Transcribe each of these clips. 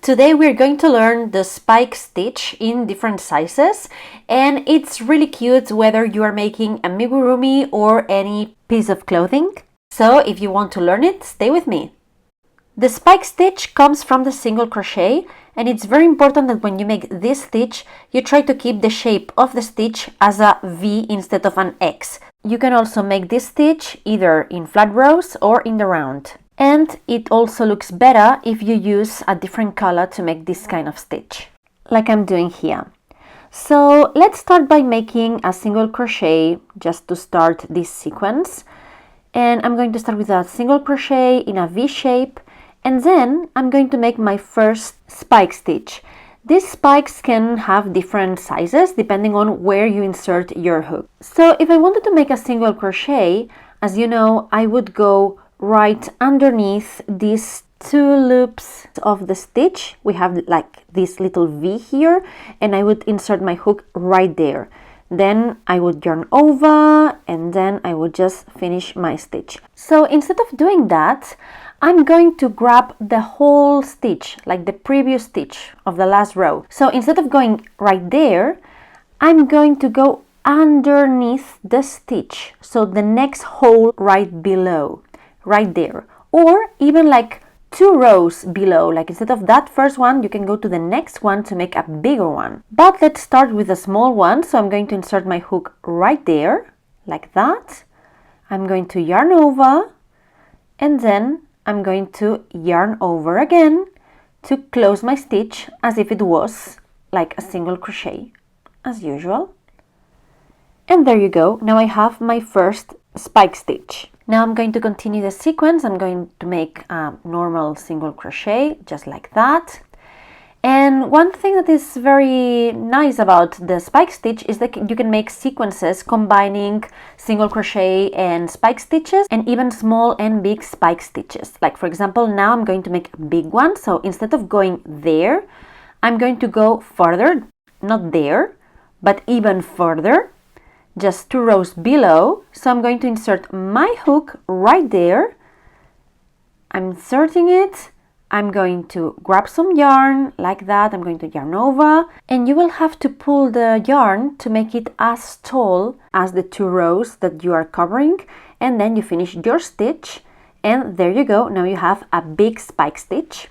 Today we're going to learn the spike stitch in different sizes, and it's really cute whether you are making amigurumi or any piece of clothing. So if you want to learn it, stay with me. The spike stitch comes from the single crochet, and it's very important that when you make this stitch, you try to keep the shape of the stitch as a V instead of an X. You can also make this stitch either in flat rows or in the round. And it also looks better if you use a different color to make this kind of stitch, like I'm doing here. So let's start by making a single crochet just to start this sequence. And I'm going to start with a single crochet in a V shape, and then I'm going to make my first spike stitch. These spikes can have different sizes depending on where you insert your hook. So if I wanted to make a single crochet, as you know, I would go right underneath these two loops of the stitch. We have like this little V here, and I would insert my hook right there. Then I would yarn over, and then I would just finish my stitch. So instead of doing that, I'm going to grab the whole stitch, like the previous stitch of the last row. So instead of going right there, I'm going to go underneath the stitch, so the next hole right below, right there, or even like 2 rows below. Like instead of that first one, you can go to the next one to make a bigger one. But let's start with a small one. So I'm going to insert my hook right there, like that. I'm going to yarn over, and then I'm going to yarn over again to close my stitch as if it was like a single crochet, as usual. And there you go. Now I have my first spike stitch. Now I'm going to continue the sequence. I'm going to make a normal single crochet, just like that. And one thing that is very nice about the spike stitch is that you can make sequences combining single crochet and spike stitches, and even small and big spike stitches. Like for example, now I'm going to make a big one. So instead of going there, I'm going to go further, not there, but even further, just 2 rows below. So I'm going to insert my hook right there. I'm inserting it. I'm going to grab some yarn like that. I'm going to yarn over, and you will have to pull the yarn to make it as tall as the 2 rows that you are covering, and then you finish your stitch, and there you go. Now you have a big spike stitch.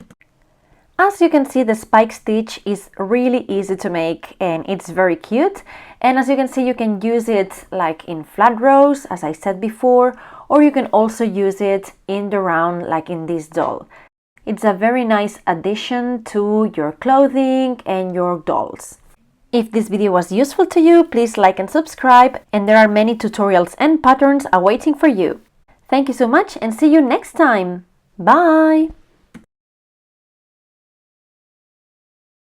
As you can see, the spike stitch is really easy to make, and it's very cute. And as you can see, you can use it like in flat rows, as I said before, or you can also use it in the round, like in this doll. It's a very nice addition to your clothing and your dolls. If this video was useful to you, please like and subscribe, and there are many tutorials and patterns awaiting for you. Thank you so much, and see you next time. Bye!